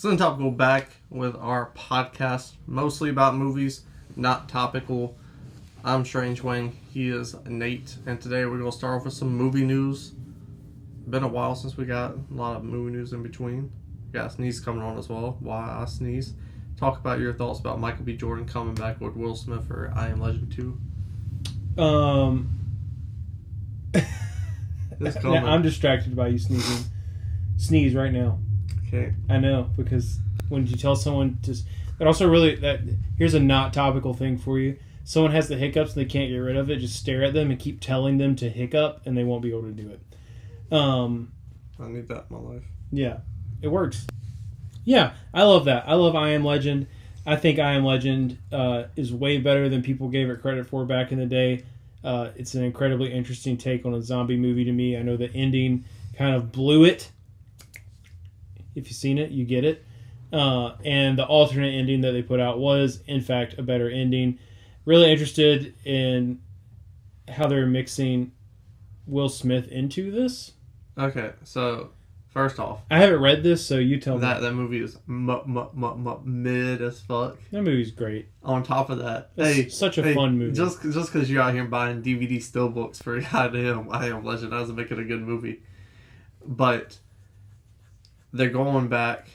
So NotTopical back with our podcast, mostly about movies, not topical. I'm Strange Wang, he is Nate, and today we're going to start off with some movie news. Been a while since we got a lot of movie news in between. We got a sneeze coming on as well, why I sneeze. Talk about your thoughts about Michael B. Jordan coming back with Will Smith for I Am Legend 2. I'm distracted by you sneezing. Sneeze right now. Okay. I know, because when you tell someone to... But also here's a not topical thing for you. Someone has the hiccups and they can't get rid of it, just stare at them and keep telling them to hiccup and they won't be able to do it. I need that in my life. Yeah, it works. Yeah, I love that. I love I Am Legend. I think I Am Legend is way better than people gave it credit for back in the day. It's an incredibly interesting take on a zombie movie to me. I know the ending kind of blew it. If you've seen it, you get it. And the alternate ending that they put out was, in fact, a better ending. Really interested in how they're mixing Will Smith into this. Okay, so first off, I haven't read this, so you tell me. That movie is mid as fuck. That movie's great. On top of that, It's such a fun movie. Just because you're out here buying DVD steelbooks for goddamn I Am Legend doesn't make it a good movie. But they're going back.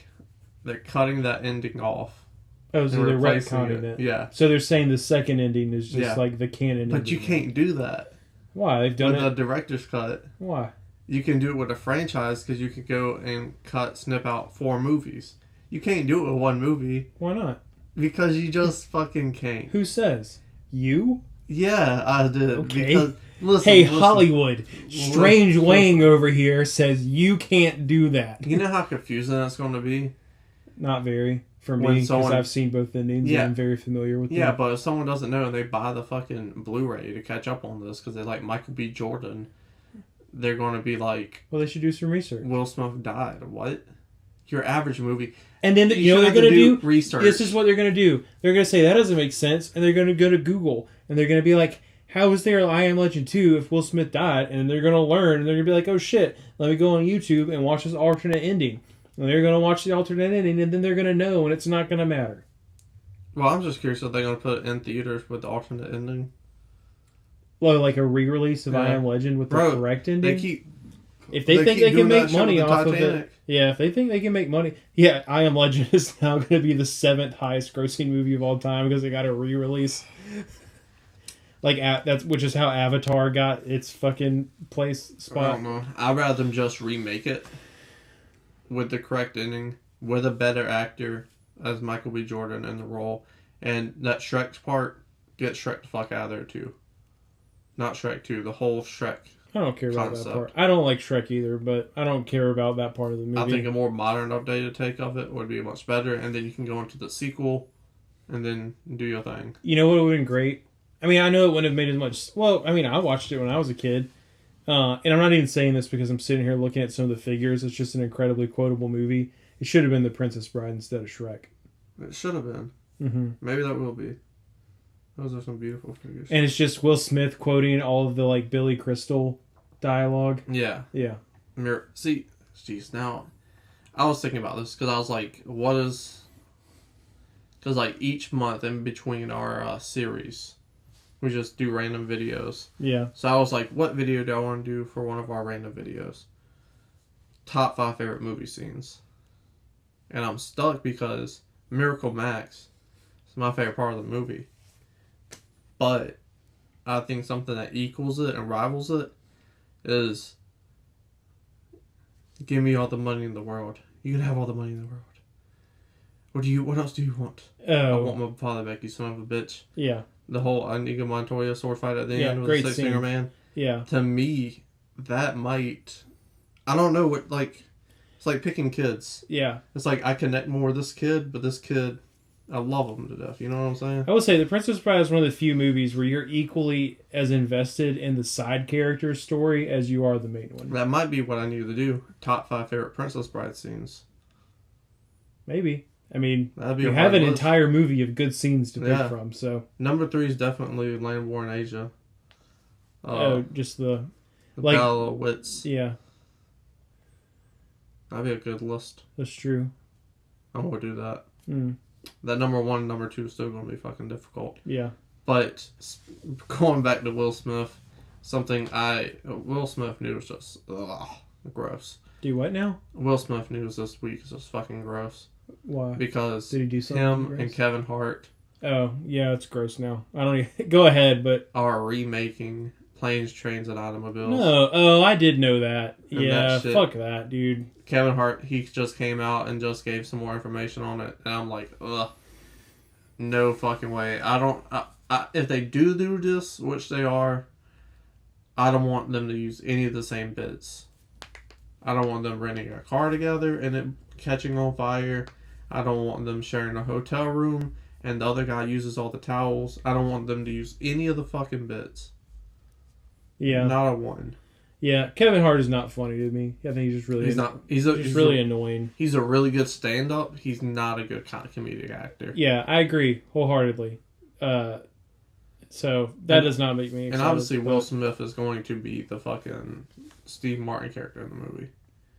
They're cutting that ending off. Oh, so they're retconning it. Yeah. So they're saying the second ending is just like the canon But ending. you can't do that. Why? They've done with it. the director's cut. Why? You can do it with a franchise because you could go and snip out 4 movies. You can't do it with 1 movie. Why not? Because you just fucking can't. Who says? You? Yeah, I did. Okay. Because, listen, hey, Hollywood. Strange Wang over here says you can't do that. You know how confusing that's going to be? Not very. For me, because I've seen both endings and I'm very familiar with them. Yeah, but if someone doesn't know and they buy the fucking Blu-ray to catch up on this because they like Michael B. Jordan, they're going to be like... Well, they should do some research. Will Smith died. What? Your average movie. And then, you know what they're going to do? Research. This is what they're going to do. They're going to say, that doesn't make sense. And they're going to go to Google. And they're going to be like, how is there I Am Legend 2 if Will Smith died? And they're going to learn. And they're going to be like, oh shit, let me go on YouTube and watch this alternate ending. And they're going to watch the alternate ending. And then they're going to know. And it's not going to matter. Well, I'm just curious if they're going to put it in theaters with the alternate ending. Well, like a re-release of I Am Legend with the correct ending? If they think they can make money off of it. Yeah, if they think they can make money. Yeah, I Am Legend is now going to be the 7th highest grossing movie of all time because they got a re-release. Which is how Avatar got its fucking spot. I don't know. I'd rather them just remake it with the correct ending, with a better actor as Michael B. Jordan in the role. And that Shrek part, get Shrek the fuck out of there too. Not Shrek 2, the whole Shrek. I don't care about that part. I don't like Shrek either, but I don't care about that part of the movie. I think a more modern, updated take of it would be much better, and then you can go into the sequel, and then do your thing. You know what would have been great? I mean, I know it wouldn't have made as much... Well, I mean, I watched it when I was a kid, and I'm not even saying this because I'm sitting here looking at some of the figures. It's just an incredibly quotable movie. It should have been The Princess Bride instead of Shrek. It should have been. Mm-hmm. Maybe that will be. Those are some beautiful figures. And it's just Will Smith quoting all of the Billy Crystal dialogue. Yeah. Yeah. See, jeez, now I was thinking about this because I was like, what is... Because each month in between our series, we just do random videos. Yeah. So I was like, what video do I want to do for one of our random videos? Top 5 favorite movie scenes. And I'm stuck because Miracle Max is my favorite part of the movie. But I think something that equals it and rivals it is give me all the money in the world. You can have all the money in the world. What else do you want? Oh. I want my father back, you son of a bitch. Yeah. The whole Inigo Montoya sword fight at the end with great the Six-Finger Man. Yeah. To me, that might... I don't know what, it's like picking kids. Yeah. It's like I connect more with this kid, but this kid... I love them to death. You know what I'm saying? I would say The Princess Bride is one of the few movies where you're equally as invested in the side character's story as you are the main one. That might be what I need to do. Top 5 favorite Princess Bride scenes. Maybe. I mean, That'd be you have an entire movie of good scenes to pick from. So number 3 is definitely Land War in Asia. Just the Battle of Wits. Yeah. That'd be a good list. That's true. I'm going to do that. Mm. That number 1 and number 2 is still going to be fucking difficult. Yeah. But going back to Will Smith, Will Smith news just gross. Do what now? Will Smith news this week is just fucking gross. Why? Because did he do something him gross? and Kevin Hart. Oh yeah, it's gross now. I don't even, go ahead, but are remaking Planes, Trains, and Automobiles. No, oh, I did know that. And yeah, that fuck that, dude. Kevin Hart, he just came out and just gave some more information on it, and I'm like, ugh, no fucking way. If they do this, which they are, I don't want them to use any of the same bits. I don't want them renting a car together and it catching on fire. I don't want them sharing a hotel room and the other guy uses all the towels. I don't want them to use any of the fucking bits. Yeah. Not a one. Yeah, Kevin Hart is not funny to me. I think he's just really he's really annoying. He's a really good stand-up. He's not a good comedic actor. Yeah, I agree wholeheartedly. So that does not make me excited. And obviously Will Smith is going to be the fucking Steve Martin character in the movie.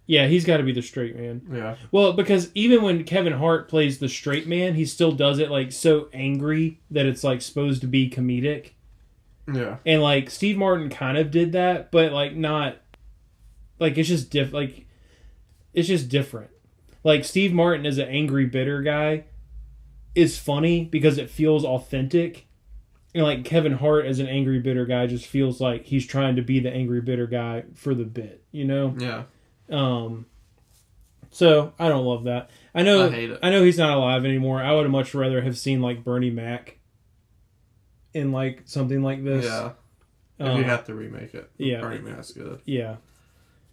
Yeah, he's got to be the straight man. Yeah. Well, because even when Kevin Hart plays the straight man, he still does it like so angry that it's like supposed to be comedic. Yeah. And like Steve Martin kind of did that, but like not like it's just it's just different. Like Steve Martin as an angry bitter guy is funny because it feels authentic. And like Kevin Hart as an angry bitter guy just feels like he's trying to be the angry bitter guy for the bit, you know? Yeah. So I don't love that. I hate it. I know he's not alive anymore. I would have much rather have seen like Bernie Mac in like something like this. Yeah. If you have to remake it. Yeah. Bernie Mac's good. Yeah.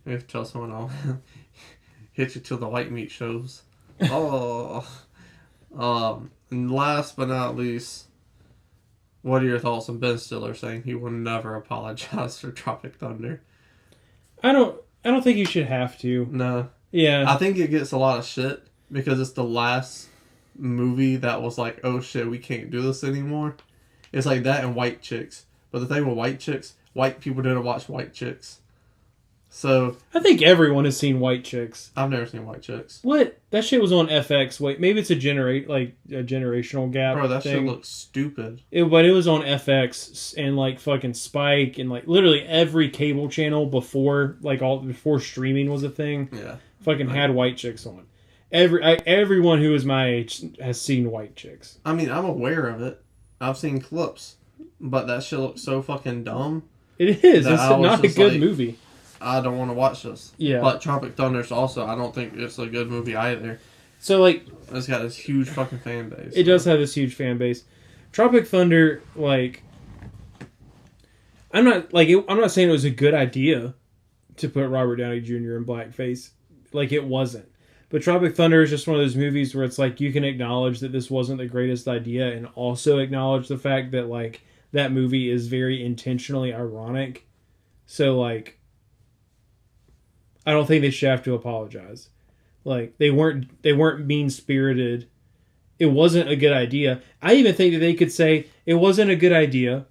You have to tell someone I'll hit you till the white meat shows. Oh. And last but not least, what are your thoughts on Ben Stiller saying he will never apologize for Tropic Thunder? I don't think you should have to. No. Yeah. I think it gets a lot of shit because it's the last movie that was like, oh shit, we can't do this anymore. It's like that and White Chicks. But the thing with White Chicks, white people didn't watch White Chicks. So I think everyone has seen White Chicks. I've never seen White Chicks. What? That shit was on FX. Wait, maybe it's a generational gap. Bro, that thing. shit looks stupid. But it was on FX and like fucking Spike and like literally every cable channel before streaming was a thing. Yeah. Fucking had White Chicks on. Everyone who is my age has seen White Chicks. I mean, I'm aware of it. I've seen clips, but that shit looks so fucking dumb. It is. It's not a good movie. I don't want to watch this. Yeah. But Tropic Thunder's also, I don't think it's a good movie either. So, like... It's got this huge fucking fan base. It does have this huge fan base. Tropic Thunder, like... I'm not saying it was a good idea to put Robert Downey Jr. in blackface. Like, it wasn't. But Tropic Thunder is just one of those movies where it's like, you can acknowledge that this wasn't the greatest idea and also acknowledge the fact that, like, that movie is very intentionally ironic. So, like... I don't think they should have to apologize. Like they weren't mean-spirited. It wasn't a good idea. I even think that they could say it wasn't a good idea.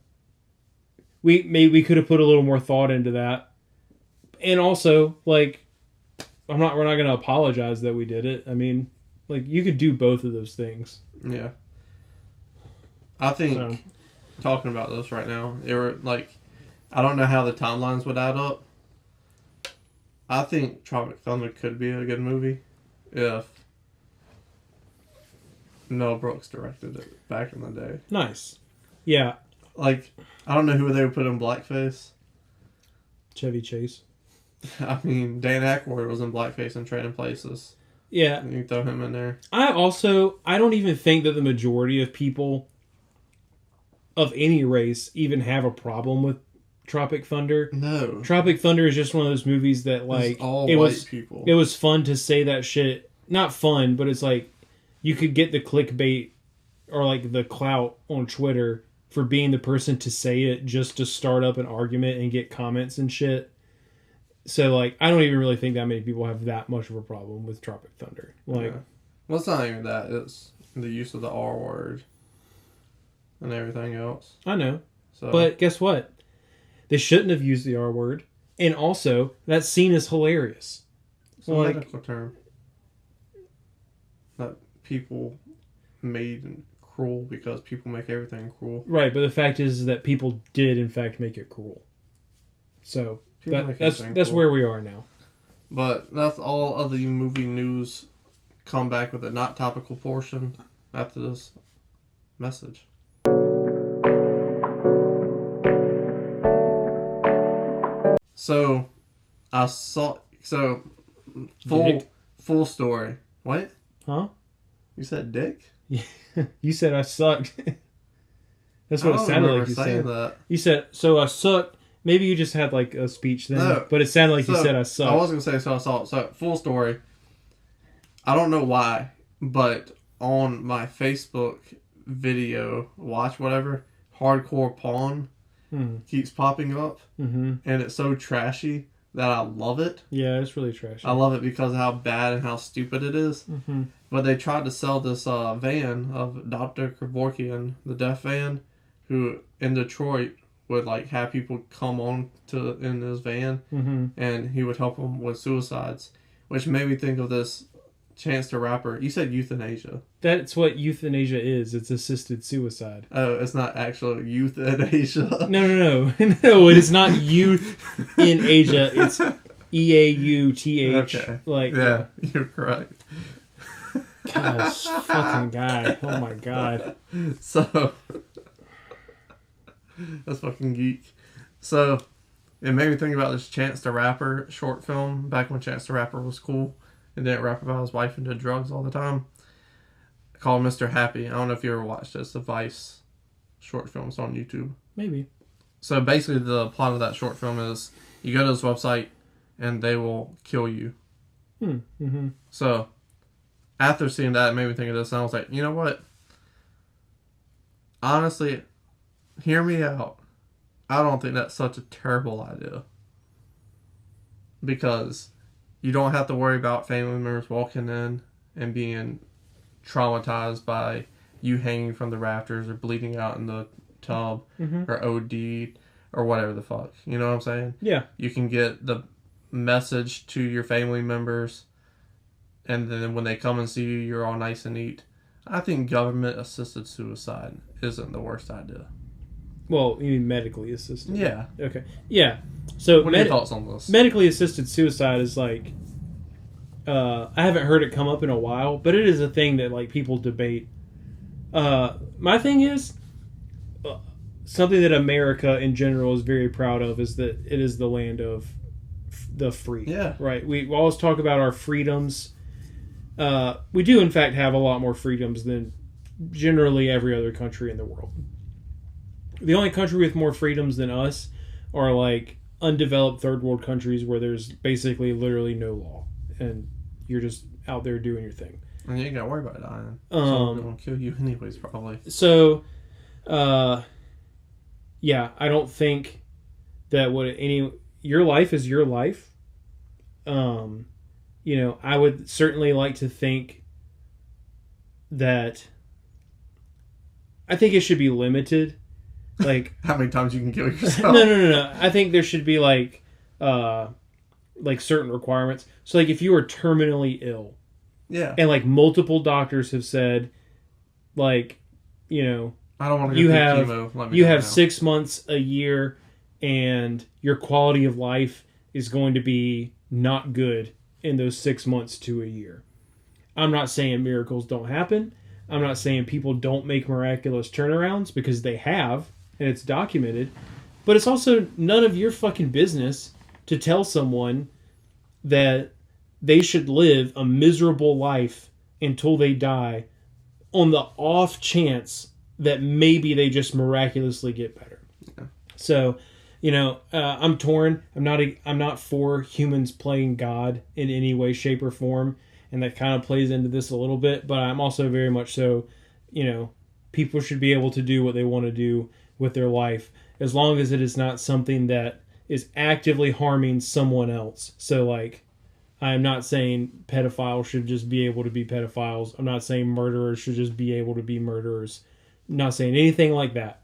We could have put a little more thought into that. And also, like we're not going to apologize that we did it. I mean, like you could do both of those things. Yeah. I think talking about this right now, it were like I don't know how the timelines would add up. I think Tropic Thunder could be a good movie if Mel Brooks directed it back in the day. Nice. Yeah. Like, I don't know who they would put in blackface. Chevy Chase. I mean, Dan Aykroyd was in blackface in Trading Places. Yeah. You throw him in there. I don't even think that the majority of people of any race even have a problem with Tropic Thunder. No. Tropic Thunder is just one of those movies that like it was people. It was fun to say that shit. Not fun, but it's like you could get the clickbait or like the clout on Twitter for being the person to say it just to start up an argument and get comments and shit. So like I don't even really think that many people have that much of a problem with Tropic Thunder. Like well, it's not even that, it's the use of the R word and everything else. I know. So but guess what? They shouldn't have used the R word. And also, that scene is hilarious. It's a medical term. That people made cruel because people make everything cruel. Right, but the fact is that people did in fact make it cruel. So that's where we are now. But that's all of the movie news. Come back with a not topical portion after this message. So I saw full story. What? Huh? You said dick? You said I sucked. That's what it sounded like you said. That. You said, so I sucked. Maybe you just had like a speech then. No, but it sounded like you said I sucked. I was going to say, so I saw it. So, full story. I don't know why, but on my Facebook video, watch whatever, hardcore porn keeps popping up. Mm-hmm. And it's so trashy that I love it. Yeah, it's really trashy. I love it because of how bad and how stupid it is. Mm-hmm. But they tried to sell this van of Dr. Kevorkian, the deaf van, who in Detroit would like have people come on in his van, and he would help them with suicides, which made me think of this Chance the Rapper. You said euthanasia. That's what euthanasia is. It's assisted suicide. Oh, it's not actual euthanasia. No, no. It is not youth in Asia. It's EAUTH. Okay. Like yeah, you're correct. Gosh, fucking guy. Oh my god. So that's fucking geek. So it made me think about this Chance the Rapper short film back when Chance the Rapper was cool and didn't rap about his wife and did drugs all the time. Called Mr. Happy. I don't know if you ever watched this. The Vice short films on YouTube. Maybe. So basically the plot of that short film is you go to this website and they will kill you. Mm-hmm. So after seeing that, it made me think of this, and I was like, you know what? Honestly, hear me out. I don't think that's such a terrible idea. Because you don't have to worry about family members walking in and being traumatized by you hanging from the rafters or bleeding out in the tub or OD or whatever the fuck. You know what I'm saying? Yeah. You can get the message to your family members, and then when they come and see you, you're all nice and neat. I think government-assisted suicide isn't the worst idea. Well, you mean medically assisted? Yeah. Okay. Yeah. So what are your thoughts on this? Medically assisted suicide is like, I haven't heard it come up in a while, but it is a thing that like people debate. My thing is, something that America in general is very proud of is that it is the land of the free. Yeah. Right. We always talk about our freedoms. We do in fact have a lot more freedoms than generally every other country in the world. The only country with more freedoms than us are like undeveloped third world countries where there's basically literally no law and you're just out there doing your thing. And you ain't gotta worry about dying. Someone's gonna kill you anyways, probably. So, yeah, I don't think that your life is your life. You know, I would certainly like to think that I think it should be limited. Like how many times you can kill yourself? No. I think there should be like certain requirements. So like if you are terminally ill, yeah, and like multiple doctors have said, like, you know, I don't want to go through chemo. You have 6 months, a year, and your quality of life is going to be not good in those 6 months to a year. I'm not saying miracles don't happen. I'm not saying people don't make miraculous turnarounds, because they have, and it's documented. But it's also none of your fucking business to tell someone that they should live a miserable life until they die on the off chance that maybe they just miraculously get better. Yeah. So, you know, I'm torn. I'm not for humans playing God in any way, shape, or form, and that kind of plays into this a little bit. But I'm also very much so, you know, people should be able to do what they want to do with their life, as long as it is not something that is actively harming someone else. So, like, I'm not saying pedophiles should just be able to be pedophiles. I'm not saying murderers should just be able to be murderers. I'm not saying anything like that.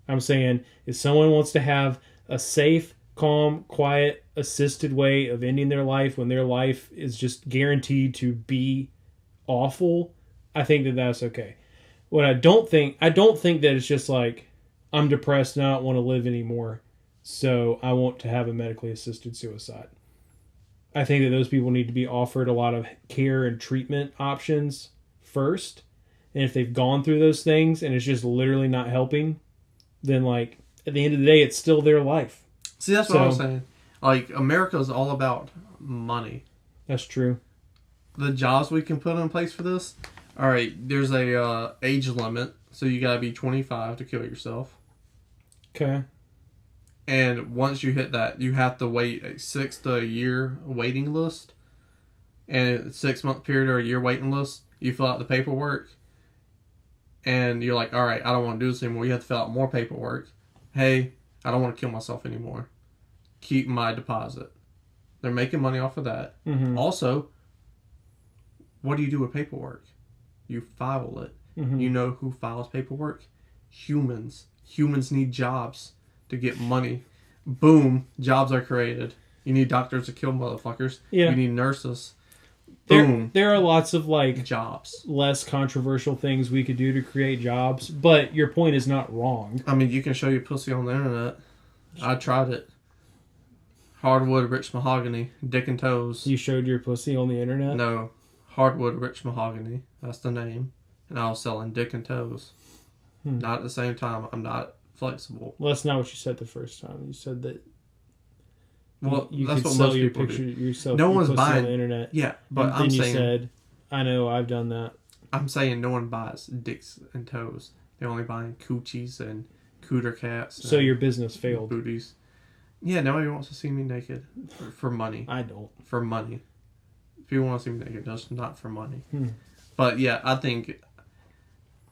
I'm saying if someone wants to have a safe, calm, quiet, assisted way of ending their life when their life is just guaranteed to be awful, I think that that's okay. What I don't think that it's just like, I'm depressed and I don't want to live anymore, so I want to have a medically assisted suicide. I think that those people need to be offered a lot of care and treatment options first. And if they've gone through those things and it's just literally not helping, then like at the end of the day, it's still their life. See, that's what I was saying. Like, America is all about money. That's true. The jobs we can put in place for this. All right, there's a age limit, so you gotta be 25 to kill yourself. Okay. And once you hit that, you have to wait a 6 to a year waiting list. And a 6-month period or a year waiting list, you fill out the paperwork. And you're like, all right, I don't want to do this anymore. You have to fill out more paperwork. Hey, I don't want to kill myself anymore. Keep my deposit. They're making money off of that. Mm-hmm. Also, what do you do with paperwork? You file it. Mm-hmm. You know who files paperwork? Humans. Humans need jobs to get money. Boom, jobs are created. You need doctors to kill motherfuckers. Yeah. You need nurses. Boom. There are lots of like jobs. Less controversial things we could do to create jobs, but your point is not wrong. I mean, you can show your pussy on the internet. I tried it. Hardwood, rich mahogany, dick and toes. You showed your pussy on the internet? No. Hardwood, rich mahogany. That's the name. And I was selling dick and toes. Not at the same time. I'm not flexible. Well, that's not what you said the first time. You said that. Well, you that's could what sell most your people picture do. yourself. No one's pussy buying on the internet. Yeah, but and I'm then you saying, said, "I know, I've done that." I'm saying no one buys dicks and toes. They're only buying coochies and cooter cats. So your business failed. Booties. Yeah, nobody wants to see me naked for money. I don't. For money. People want to see me naked, just not for money. But yeah, I think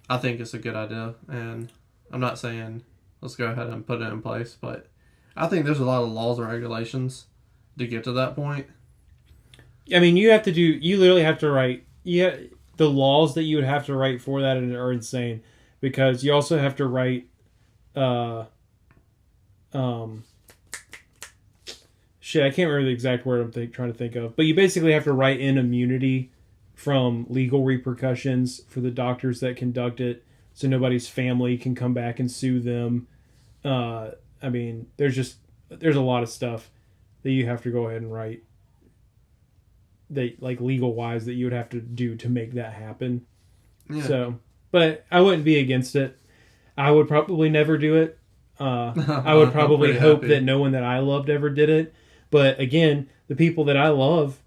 it's a good idea, and I'm not saying let's go ahead and put it in place, but I think there's a lot of laws and regulations to get to that point. I mean, you literally have to write, the laws that you would have to write for that are insane, because you also have to write, shit, I can't remember the exact word I'm trying to think of, but you basically have to write in immunity from legal repercussions for the doctors that conduct it, so nobody's family can come back and sue them. I mean, there's a lot of stuff that you have to go ahead and write, that like legal wise, that you would have to do to make that happen. Yeah. So, but I wouldn't be against it. I would probably never do it. I would probably hope that no one that I loved ever did it. But again, the people that I love,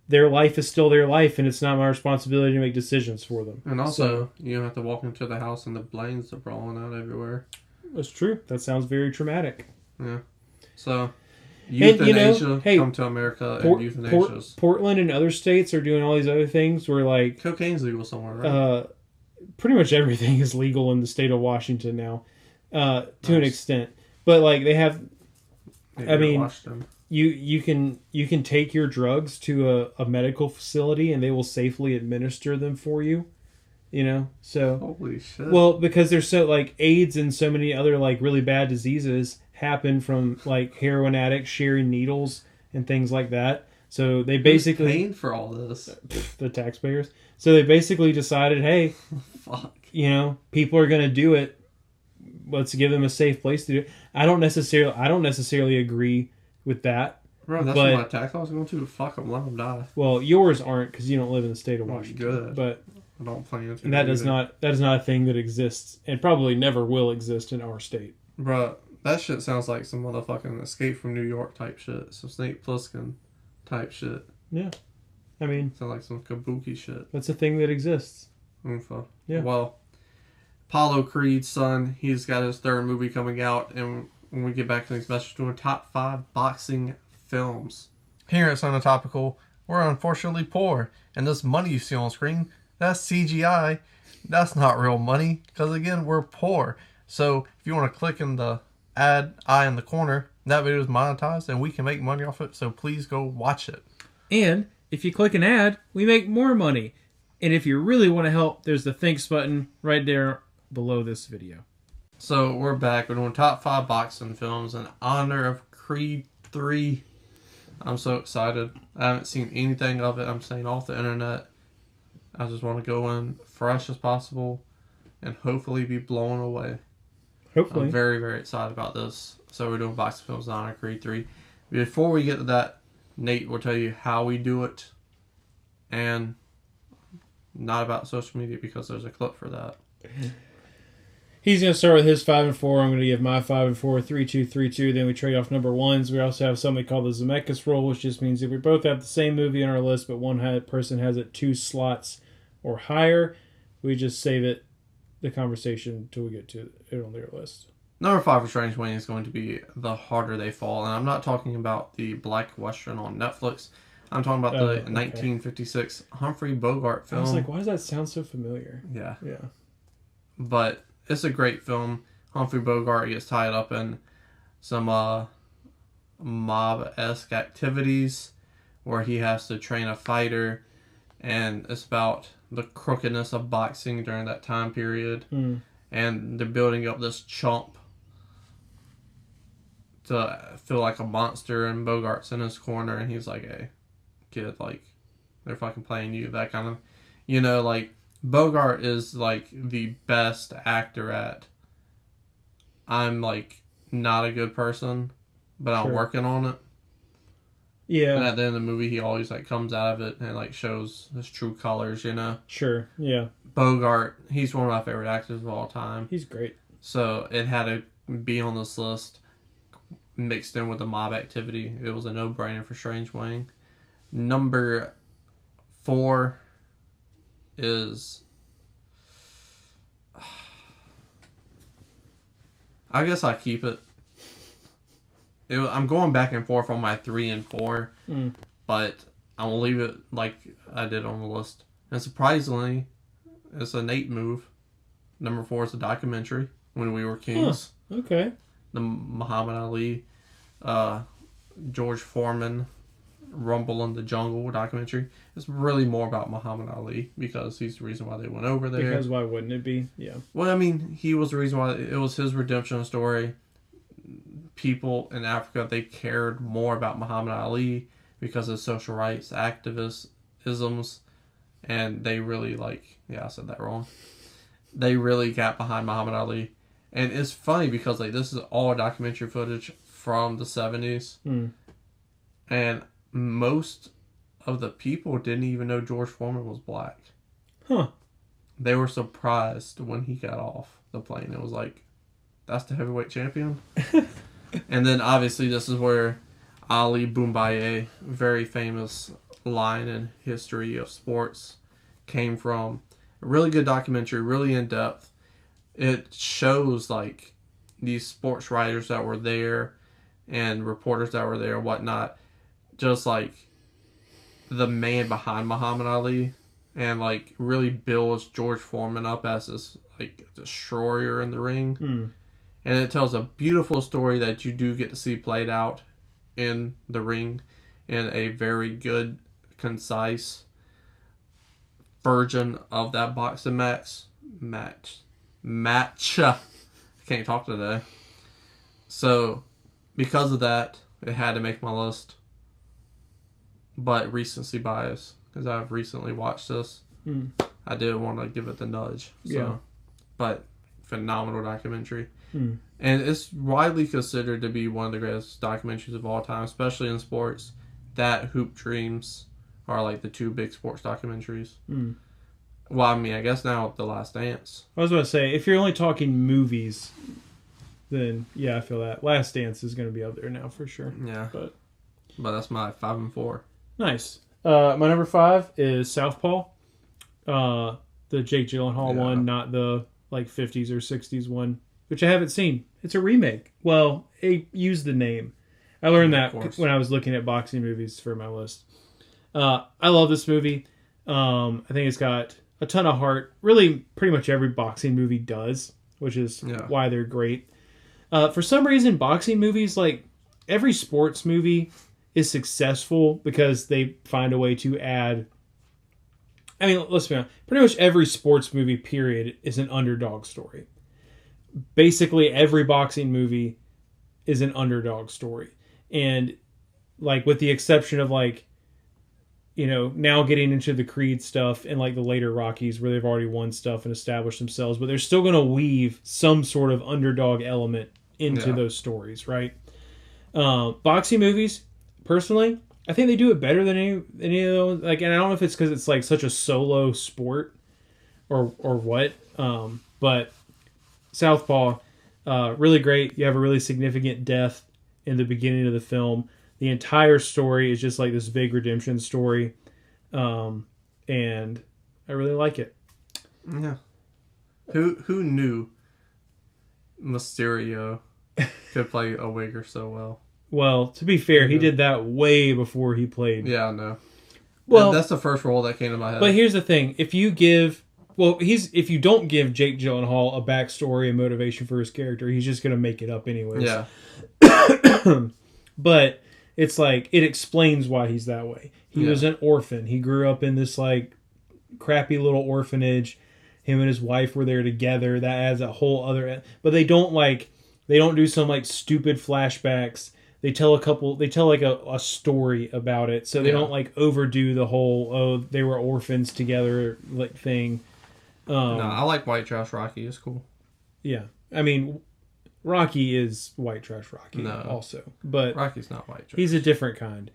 their life is still their life, and it's not my responsibility to make decisions for them. And also, you don't have to walk into the house and the blains are brawling out everywhere. That's true. That sounds very traumatic. Yeah. So, euthanasia, come to America, and euthanasia. Portland and other states are doing all these other things where, like... Cocaine's legal somewhere, right? Pretty much everything is legal in the state of Washington now, to an extent. But, like, they have... I mean, you can take your drugs to a medical facility and they will safely administer them for you. You know, so holy shit. Well, because there's so like AIDS and so many other like really bad diseases happen from like heroin addicts sharing needles and things like that. So they basically paying for all this, the taxpayers. So they basically decided, hey, fuck, you know, people are gonna do it. Let's give them a safe place to do it. I don't necessarily agree with that. Bro, that's what my tax law is going to. Fuck them, let them die. Well, yours aren't because you don't live in the state of Washington. Good. But I don't plan to. And that is not a thing that exists, and probably never will exist in our state. Bro, that shit sounds like some motherfucking Escape from New York type shit. Some Snake Plissken type shit. Yeah. I mean... Sounds like some kabuki shit. That's a thing that exists. Oomfa. Yeah. Well, Apollo Creed's son, he's got his third movie coming out, and when we get back to these messages, doing top 5 boxing films. Here at NotTopical, we're unfortunately poor, and this money you see on screen, that's CGI. That's not real money, because again, we're poor. So if you want to click in the ad eye in the corner, that video is monetized, and we can make money off it, so please go watch it. And if you click an ad, we make more money. And if you really want to help, there's the thanks button right there below this video. So we're back. We're doing top 5 boxing films in honor of Creed 3. I'm so excited. I haven't seen anything of it. I'm saying off the internet. I just want to go in fresh as possible and hopefully be blown away. Hopefully. I'm very, very excited about this. So we're doing Boxing Films Honor Creed 3. Before we get to that, Nate will tell you how we do it. And not about social media because there's a clip for that. He's going to start with his 5 and 4. I'm going to give my 5 and 4, 3-2, 3-2. Then we trade off number ones. We also have something called the Zemeckis rule, which just means if we both have the same movie on our list, but one person has it 2 slots or higher, we just save it, the conversation, until we get to it on their list. Number 5 for Strange Wayne is going to be The Harder They Fall. And I'm not talking about the Black Western on Netflix. I'm talking about the 1956 Humphrey Bogart film. I was like, why does that sound so familiar? Yeah. Yeah. But it's a great film. Humphrey Bogart gets tied up in some mob-esque activities where he has to train a fighter, and it's about the crookedness of boxing during that time period. And they're building up this chump to feel like a monster, and Bogart's in his corner, and he's like, hey, kid, like, they're fucking playing you, that kind of, like, Bogart is, like, the best actor at, I'm, like, not a good person, but I'm working on it. Yeah. And at the end of the movie, he always, like, comes out of it and, like, shows his true colors, Sure, yeah. Bogart, he's one of my favorite actors of all time. He's great. So it had to be on this list, mixed in with the mob activity. It was a no-brainer for Strange Wang. Number 4 is, I guess I keep it. I'm going back and forth on my 3 and 4, but I will leave it like I did on the list. And surprisingly, it's a Nate move. Number 4 is a documentary, When We Were Kings. Okay. The Muhammad Ali, George Foreman, Rumble in the Jungle documentary. It's really more about Muhammad Ali because he's the reason why they went over there. Because why wouldn't it be? Yeah. Well, I mean, he was the reason why. It was his redemption story. People in Africa, they cared more about Muhammad Ali because of social rights activisms, and they really, I said that wrong. They really got behind Muhammad Ali. And it's funny because, this is all documentary footage from the 70s. And most of the people didn't even know George Foreman was black. Huh. They were surprised when he got off the plane. It was like, that's the heavyweight champion? And then, obviously, this is where Ali Boumbaye, very famous line in history of sports, came from. A really good documentary, really in-depth. It shows, these sports writers that were there and reporters that were there and whatnot, just, the man behind Muhammad Ali, and, really builds George Foreman up as this, destroyer in the ring. And it tells a beautiful story that you do get to see played out in the ring in a very good, concise version of that boxing match. I can't talk today. So, because of that, it had to make my list. But recency bias, because I've recently watched this. I did want to give it the nudge. So. Yeah. But, phenomenal documentary. And it's widely considered to be one of the greatest documentaries of all time, especially in sports. That, Hoop Dreams are, the 2 big sports documentaries. Well, I mean, I guess now The Last Dance. I was about to say, if you're only talking movies, then yeah, I feel that. Last Dance is going to be up there now for sure. Yeah. But that's my 5 and 4. Nice. My number 5 is Southpaw. The Jake Gyllenhaal one, not the 50s or 60s one, which I haven't seen. It's a remake. Well, it used the name. I learned that when I was looking at boxing movies for my list. I love this movie. I think it's got a ton of heart. Really, pretty much every boxing movie does, which is why they're great. For some reason, boxing movies, every sports movie, is successful because they find a way to add. I mean, let's be honest. Pretty much every sports movie, period, is an underdog story. Basically, every boxing movie is an underdog story. And, with the exception of, now getting into the Creed stuff and like the later Rockies where they've already won stuff and established themselves, but they're still going to weave some sort of underdog element into those stories, right? Boxing movies, personally, I think they do it better than any of those. Like, and I don't know if it's because it's like such a solo sport or what, but Southpaw, really great. You have a really significant death in the beginning of the film. The entire story is just like this big redemption story, and I really like it. Yeah. Who knew Mysterio could play a Wigger so well? Well, to be fair, he did that way before he played. Yeah, I know. Well, that's the first role that came to my head. But here's the thing: if you don't give Jake Gyllenhaal a backstory and motivation for his character, he's just gonna make it up anyways. Yeah. But it's like it explains why he's that way. He was an orphan. He grew up in this like crappy little orphanage. Him and his wife were there together. That adds a whole other. But they don't do some like stupid flashbacks. They tell like a story about it. So they don't like overdo the whole they were orphans together like thing. No, I like White Trash Rocky. It's cool. Yeah, I mean, Rocky is White Trash Rocky also, but Rocky's not white trash. He's a different kind.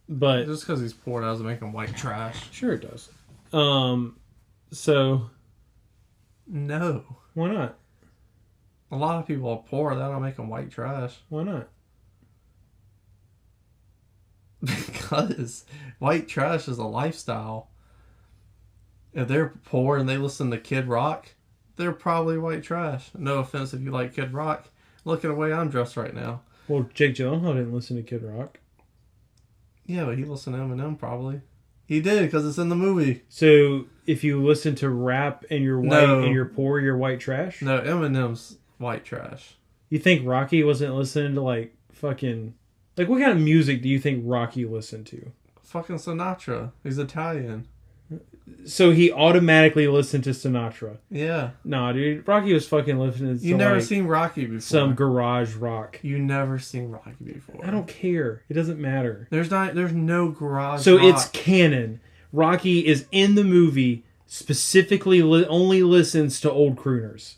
But just because he's poor doesn't make him white trash. Sure it does. So no, why not? A lot of people are poor. That don't make them white trash. Why not? Because white trash is a lifestyle. If they're poor and they listen to Kid Rock, they're probably white trash. No offense if you like Kid Rock. Look at the way I'm dressed right now. Well, Jake Gyllenhaal didn't listen to Kid Rock. Yeah, but he listened to Eminem probably. He did because it's in the movie. So if you listen to rap and you're white and you're poor, you're white trash? No, Eminem's white trash. You think Rocky wasn't listening to like fucking... Like what kind of music do you think Rocky listened to? Fucking Sinatra. He's Italian. So he automatically listened to Sinatra. Yeah. Nah, dude. Rocky was fucking listening to You never seen Rocky before. Some garage rock. You never seen Rocky before. I don't care. It doesn't matter. There's no garage so rock. It's canon. Rocky is in the movie, specifically only listens to old crooners.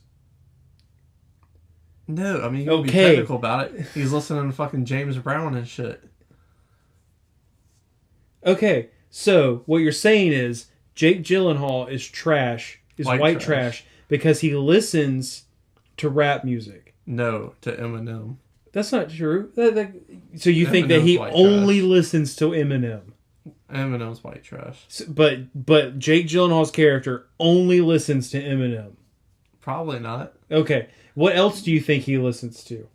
No, I mean, you can be technical about it. He's listening to fucking James Brown and shit. Okay, so what you're saying is Jake Gyllenhaal is white trash because he listens to rap music. No, to Eminem. That's not true. So you think that he only listens to Eminem? Eminem's white trash. So, but Jake Gyllenhaal's character only listens to Eminem. Probably not. Okay, what else do you think he listens to?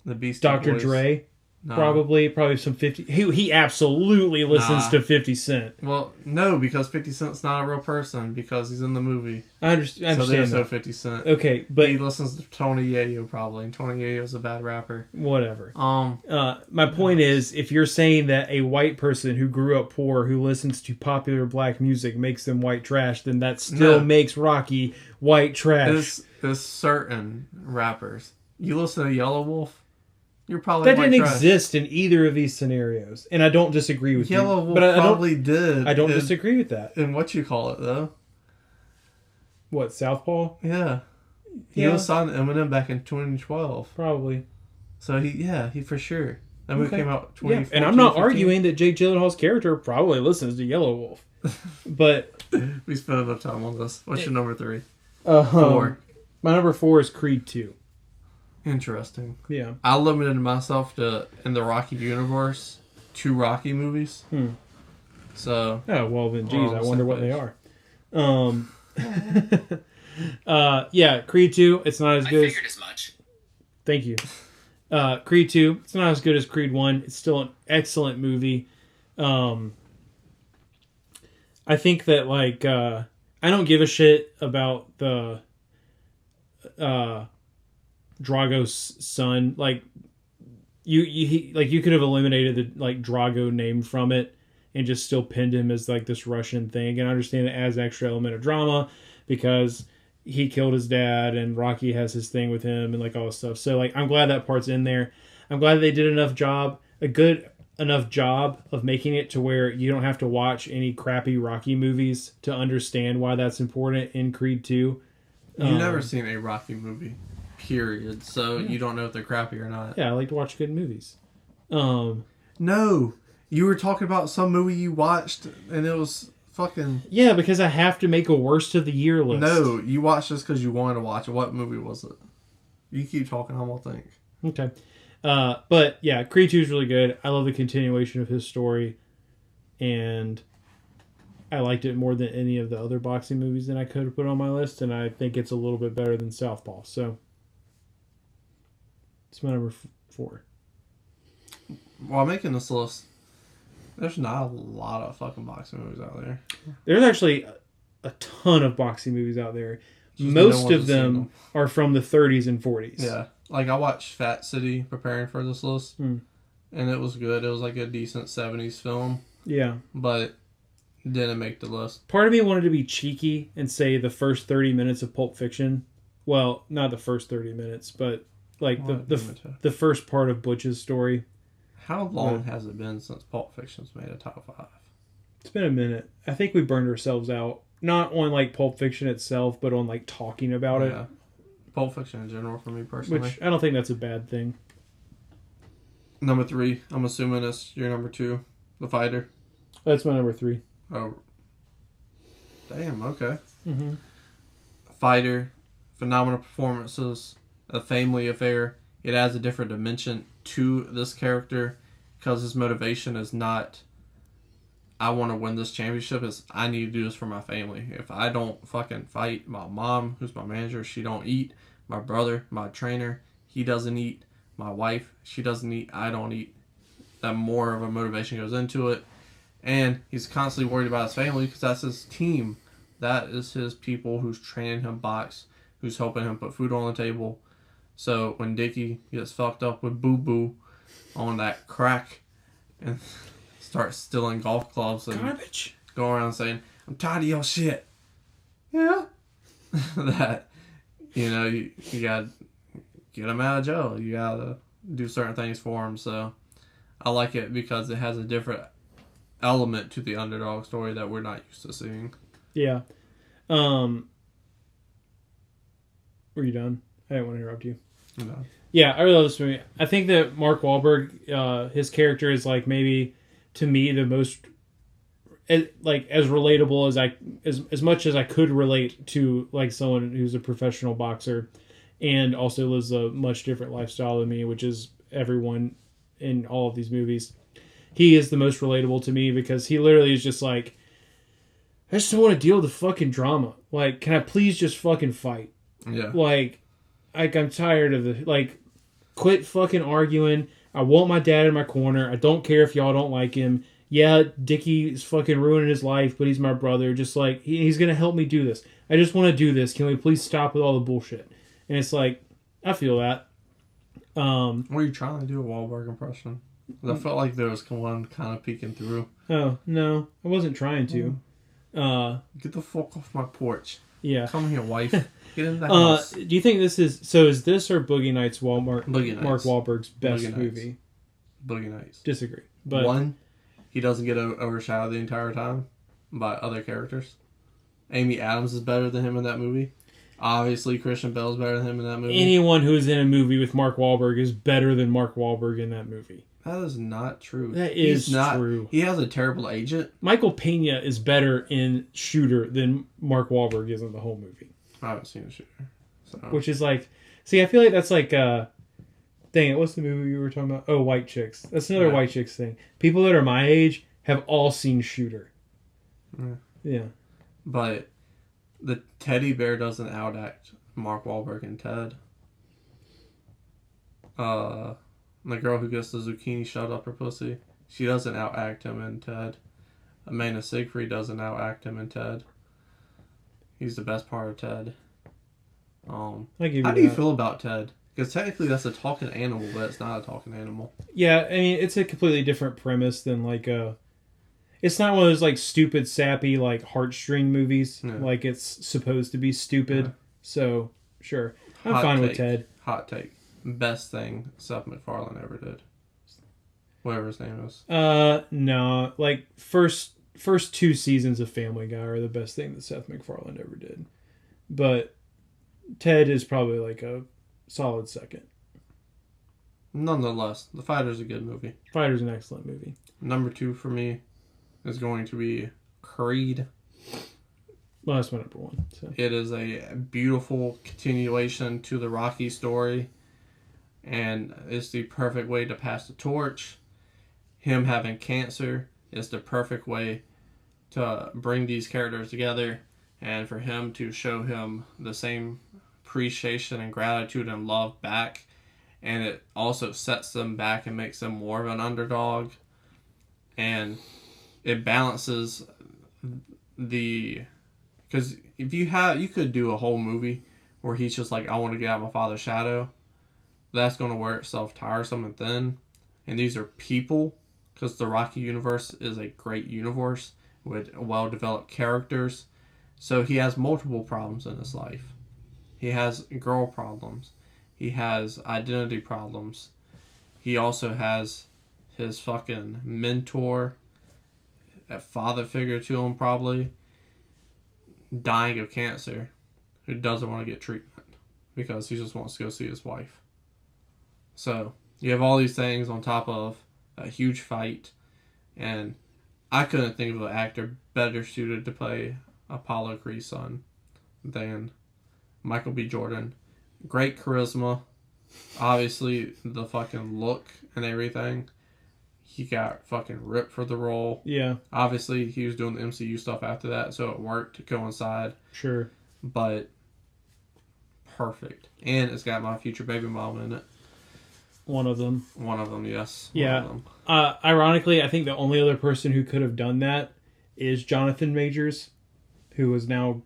The Beastie Dr. Boys. Dre? No. Probably some 50. He absolutely listens to 50 Cent. Well, no, because 50 Cent's not a real person because he's in the movie. I understand. So there's no 50 Cent. Okay, but he listens to Tony Yayo probably, and Tony Yayo's a bad rapper. Whatever. My point is, if you're saying that a white person who grew up poor who listens to popular black music makes them white trash, then that still makes Rocky white trash. There's certain rappers. You listen to Yellow Wolf. You're probably that didn't exist in either of these scenarios, and I don't disagree with Yellow Wolf probably did. I don't disagree with that. And what you call it though? What, Southpaw? Yeah, he was signed to Eminem back in 2012. Probably. So he for sure. That movie came out 2014. And I'm not arguing that Jake Gyllenhaal's character probably listens to Yellow Wolf, but we spent enough time on this. What's your number 3? 4. My number 4 is Creed 2. Interesting. Yeah. I limited myself to, in the Rocky universe, 2 Rocky movies. So. Oh, well then, geez, I wonder what they are. Yeah, Creed 2, it's not as good. I figured as much. Thank you. Creed 2, it's not as good as Creed 1. It's still an excellent movie. I think that, like, I don't give a shit about the Drago's son. Like, you could have eliminated the like Drago name from it and just still pinned him as like this Russian thing. And I understand it adds an extra element of drama because he killed his dad and Rocky has his thing with him and like all this stuff. So like I'm glad that part's in there. I'm glad they did enough job. enough job of making it to where you don't have to watch any crappy Rocky movies to understand why that's important in Creed 2. You've never seen a Rocky movie, period. So you don't know if they're crappy or not. Yeah, I like to watch good movies. No, you were talking about some movie you watched and it was fucking... Yeah, because I have to make a worst of the year list. No, you watched this because you wanted to watch it. What movie was it? You keep talking, I won't think. Okay. But yeah, Creed 2 is really good. I love the continuation of his story. And I liked it more than any of the other boxing movies that I could have put on my list. And I think it's a little bit better than Southpaw. So it's my number 4. While making this list, there's not a lot of fucking boxing movies out there. There's actually a ton of boxing movies out there. Most of them are from the 30s and 40s. Yeah. Like, I watched Fat City preparing for this list. And it was good. It was like a decent 70s film. Yeah. But didn't make the list. Part of me wanted to be cheeky and say the first 30 minutes of Pulp Fiction. Well, not the first 30 minutes, but like the first part of Butch's story. How long has it been since Pulp Fiction's made a top 5? It's been a minute. I think we burned ourselves out. Not on like Pulp Fiction itself, but on like talking about it. Pulp Fiction in general for me personally. Which I don't think that's a bad thing. Number 3, I'm assuming it's your number 2, The Fighter. That's my number 3. Oh. Damn, okay. Mm-hmm. Fighter, phenomenal performances, a family affair. It adds a different dimension to this character because his motivation is not, I want to win this championship. It's, I need to do this for my family. If I don't fucking fight, my mom, who's my manager, she don't eat. My brother, my trainer, he doesn't eat. My wife, she doesn't eat. I don't eat. That more of a motivation goes into it. And he's constantly worried about his family because that's his team. That is his people who's training him box, who's helping him put food on the table. So when Dickie gets fucked up with Boo Boo on that crack and starts stealing golf clubs and garbage, go around saying, "I'm tired of your shit." Yeah. That, you gotta get him out of jail. You gotta do certain things for him. So I like it because it has a different element to the underdog story that we're not used to seeing. Yeah. Were you done? I didn't want to interrupt you. No. Yeah, I really love this movie. I think that Mark Wahlberg, his character is like maybe to me the most as relatable as much as I could relate to like someone who's a professional boxer and also lives a much different lifestyle than me, which is everyone in all of these movies. He is the most relatable to me because he literally is just like, I just don't want to deal with the fucking drama. Like, can I please just fucking fight? Yeah. Like I'm tired of the, like, quit fucking arguing. I want my dad in my corner. I don't care if y'all don't like him. Yeah, Dickie's fucking ruining his life, but he's my brother. Just like, he's going to help me do this. I just want to do this. Can we please stop with all the bullshit? And it's like, I feel that. Were you trying to do a Wahlberg impression? I felt like there was one kind of peeking through. Oh, no. I wasn't trying to. Get the fuck off my porch. Yeah. Come here, wife. Get in the house. Do you think this is... So is this or Boogie Nights Mark Nights. Wahlberg's best Boogie movie? Boogie Nights. Disagree. But one, he doesn't get overshadowed the entire time by other characters. Amy Adams is better than him in that movie. Obviously, Christian Bale's better than him in that movie. Anyone who's in a movie with Mark Wahlberg is better than Mark Wahlberg in that movie. That is not true. That is true. He has a terrible agent. Michael Pena is better in Shooter than Mark Wahlberg is in the whole movie. I haven't seen a Shooter. So. Which is like... See, I feel like that's like... dang it, what's the movie you were talking about? Oh, White Chicks. That's another White Chicks thing. People that are my age have all seen Shooter. Yeah. But the teddy bear doesn't outact Mark Wahlberg in Ted. The girl who gets the zucchini shoved up her pussy, she doesn't outact him in Ted. Amanda Seyfried doesn't outact him in Ted. He's the best part of Ted. How do you feel about Ted? Because technically that's a talking animal, but it's not a talking animal. Yeah, I mean, it's a completely different premise than like a... It's not one of those like stupid, sappy, like heartstring movies. Yeah. Like it's supposed to be stupid. Yeah. So, sure. I'm fine with Ted. Hot take. Best thing Seth MacFarlane ever did. whatever his name is. No. Like, first 2 seasons of Family Guy are the best thing that Seth MacFarlane ever did. But Ted is probably like a solid second. Nonetheless, The Fighter's a good movie. Fighter's an excellent movie. Number 2 for me is going to be Creed. Well, that's my number 1. So. It is a beautiful continuation to the Rocky story. And it's the perfect way to pass the torch. Him having cancer is the perfect way to bring these characters together. And for him to show him the same appreciation and gratitude and love back. And it also sets them back and makes them more of an underdog. And it balances because if you could do a whole movie where he's just like, I want to get out my father's shadow. That's going to wear itself tiresome and thin. And these are people, because the Rocky universe is a great universe with well-developed characters. So he has multiple problems in his life. He has girl problems. He has identity problems. He also has his fucking mentor, a father figure to him probably, dying of cancer, who doesn't want to get treatment because he just wants to go see his wife. So you have all these things on top of a huge fight, and I couldn't think of an actor better suited to play Apollo Creed's son than Michael B. Jordan. Great charisma. Obviously, the fucking look and everything. He got fucking ripped for the role. Yeah. Obviously, he was doing the MCU stuff after that, so it worked to coincide. Sure. But perfect. And it's got my future baby mama in it. One of them. One of them, yes. Yeah. One of them. Ironically, I think the only other person who could have done that is Jonathan Majors, who is now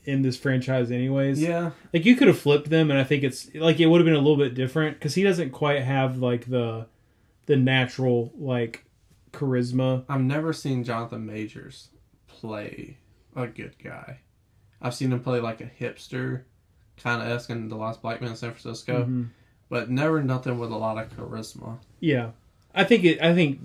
in this franchise anyways. Yeah. Like, you could have flipped them, and I think it's like it would have been a little bit different because he doesn't quite have like the natural like charisma. I've never seen Jonathan Majors play a good guy. I've seen him play like a hipster kind of esque in The Last Black Man in San Francisco, but never nothing with a lot of charisma. Yeah. I think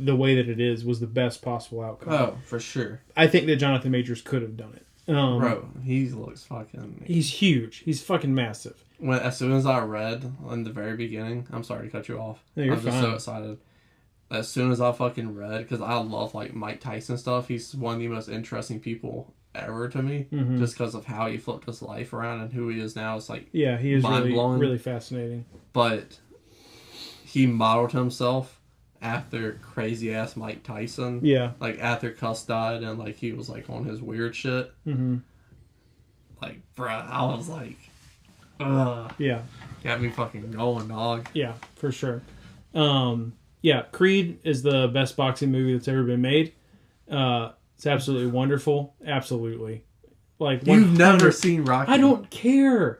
the way that it is was the best possible outcome. Oh, for sure. I think that Jonathan Majors could have done it. Bro, he looks fucking... He's huge. He's fucking massive. As soon as I read in the very beginning... I'm sorry to cut you off. No, you're I'm just fine. so excited. As soon as I fucking read... Because I love like Mike Tyson stuff. He's one of the most interesting people ever to me. Just because of how he flipped his life around and who he is now. It's like... Yeah, he is mind-blowing. really fascinating. But he modeled himself after crazy ass Mike Tyson. Yeah. Like after Cuss died and like he was like on his weird shit. Like, bruh, I was like, ugh. Yeah. Got me fucking going, dog. Yeah, for sure. Yeah, Creed is the best boxing movie that's ever been made. It's absolutely wonderful. Absolutely. Like, You've never seen Rocky? I don't care.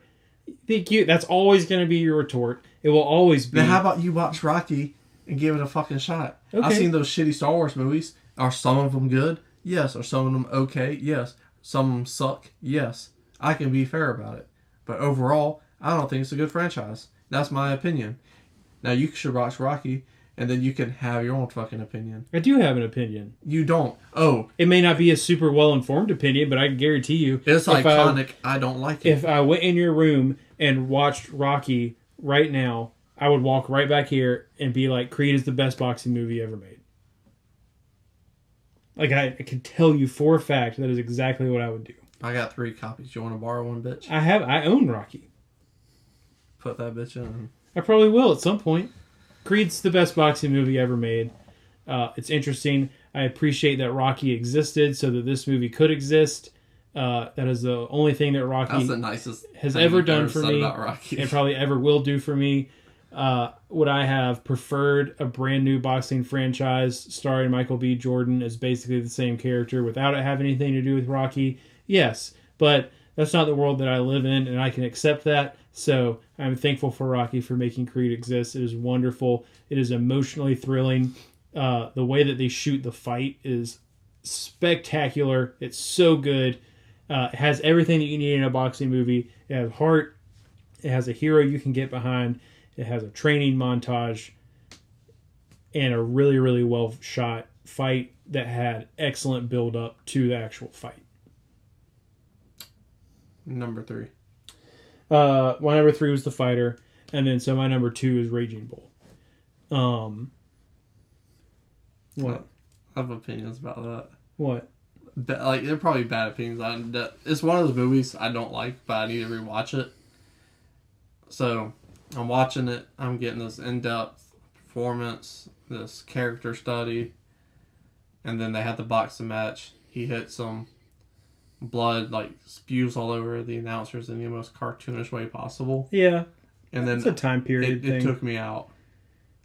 Thank you. That's always going to be your retort. It will always be. Then how about you watch Rocky and give it a fucking shot? Okay. I've seen those shitty Star Wars movies. Are some of them good? Yes. Are some of them okay? Yes. Some of them suck? Yes. I can be fair about it. But overall, I don't think it's a good franchise. That's my opinion. Now, you should watch Rocky, and then you can have your own fucking opinion. I do have an opinion. You don't. Oh. It may not be a super well-informed opinion, but I can guarantee you... It's iconic. I don't like it. If I went in your room and watched Rocky right now, I would walk right back here and be like, Creed is the best boxing movie ever made. Like, I can tell you for a fact that is exactly what I would do. I got 3 copies. You want to borrow one, bitch? I own Rocky. Put that bitch in. I probably will at some point. Creed's the best boxing movie ever made. It's interesting. I appreciate that Rocky existed so that this movie could exist. That is the only thing that Rocky That's the nicest has thing ever you've done ever for said me about Rocky. and probably ever will do for me. Would I have preferred a brand new boxing franchise starring Michael B. Jordan as basically the same character without it having anything to do with Rocky? Yes, but that's not the world that I live in, and I can accept that. So I'm thankful for Rocky for making Creed exist. It is wonderful. It is emotionally thrilling. The way that they shoot the fight is spectacular. It's so good. It has everything that you need in a boxing movie. It has heart. It has a hero you can get behind. It has a training montage. and a really, really well shot fight that had excellent build up to the actual fight. Number 3. My number 3 was The Fighter, and then so my number 2 is Raging Bull. What? I have opinions about that. What? Like, they're probably bad opinions. It's one of those movies I don't like, but I need to rewatch it. So, I'm watching it. I'm getting this in-depth performance, this character study, and then they had the boxing match. He hit some blood, like, spews all over the announcers in the most cartoonish way possible. Yeah. And then it's a time period thing. It took me out.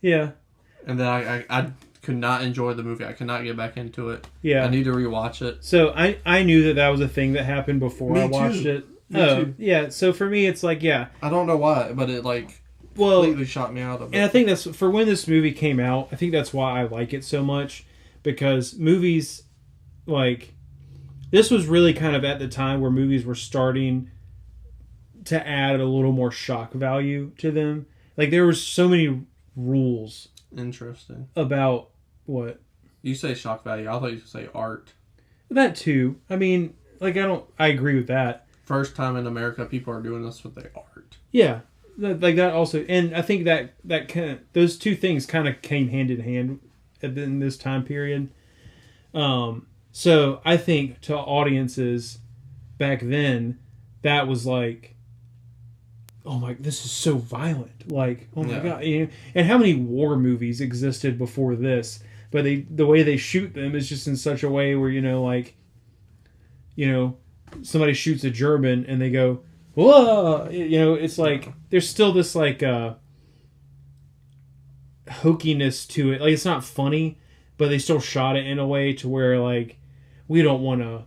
Yeah. And then I could not enjoy the movie. I could not get back into it. Yeah. I need to rewatch it. So I knew that was a thing that happened before I watched it. Me too. Yeah. So for me, it's like, yeah. I don't know why, but it completely shot me out of it. And I think that's for when this movie came out. I think that's why I like it so much, because movies like this was really kind of at the time where movies were starting to add a little more shock value to them. Like there was so many rules. Interesting. About what? You say shock value. I thought you say art. That too. I mean, like I agree with that. First time in America, people are doing this with their art. Yeah, like that also, and I think that kind of those two things kind of came hand in hand in this time period. So I think to audiences back then, that was like, oh my, this is so violent. Like, oh my God. You know, and how many war movies existed before this? But the way they shoot them is just in such a way where, somebody shoots a German and they go, whoa! It's like, there's still this like hokiness to it. Like, it's not funny, but they still shot it in a way to where like, we don't want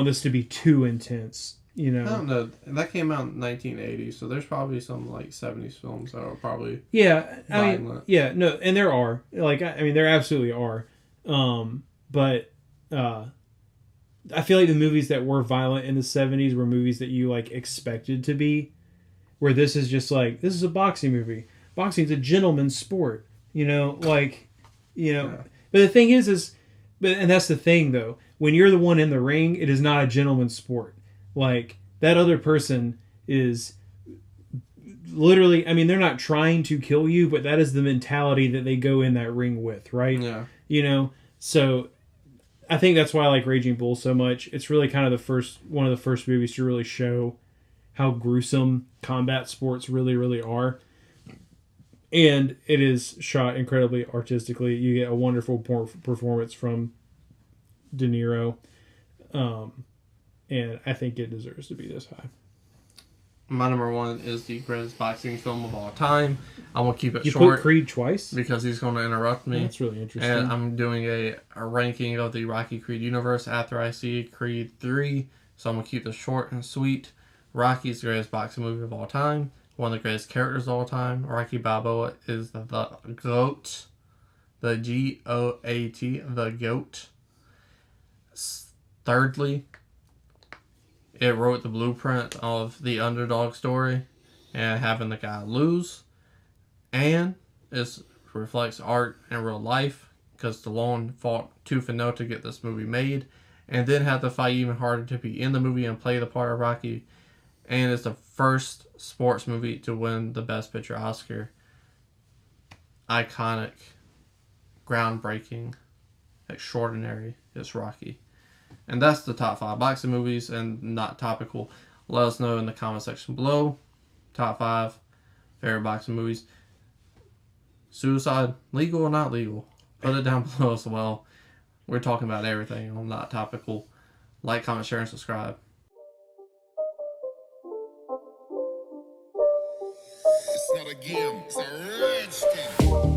this to be too intense. I don't know. That came out in 1980, so there's probably some like 70s films that are probably violent. And there are there absolutely are, but I feel like the movies that were violent in the 70s were movies that you like expected to be, where this is just like, this is a boxing movie. Boxing's a gentleman's sport, But the thing is and that's the thing though, when you're the one in the ring, it is not a gentleman's sport. Like, that other person is literally, they're not trying to kill you, but that is the mentality that they go in that ring with, right? Yeah. So I think that's why I like Raging Bull so much. It's really kind of one of the first movies to really show how gruesome combat sports really, really are. And it is shot incredibly artistically. You get a wonderful performance from De Niro. And I think it deserves to be this high. My number 1 is the greatest boxing film of all time. I'm going to keep it short. You put Creed twice? Because he's going to interrupt me. That's really interesting. And I'm doing a ranking of the Rocky Creed universe after I see Creed 3. So I'm going to keep this short and sweet. Rocky's the greatest boxing movie of all time. One of the greatest characters of all time. Rocky Balboa is the GOAT. The GOAT. The GOAT. Thirdly, it wrote the blueprint of the underdog story and having the guy lose. And it reflects art and real life, because Stallone fought tooth and nail to get this movie made, and then had to fight even harder to be in the movie and play the part of Rocky. And it's the first sports movie to win the Best Picture Oscar. Iconic, groundbreaking, extraordinary is Rocky. And that's the top 5 boxing movies and Not Topical. Let us know in the comment section below. Top 5 favorite boxing movies. Suicide, legal or not legal? Put it down below as well. We're talking about everything on Not Topical. Like, comment, share, and subscribe. It's not a game, it's a rich thing.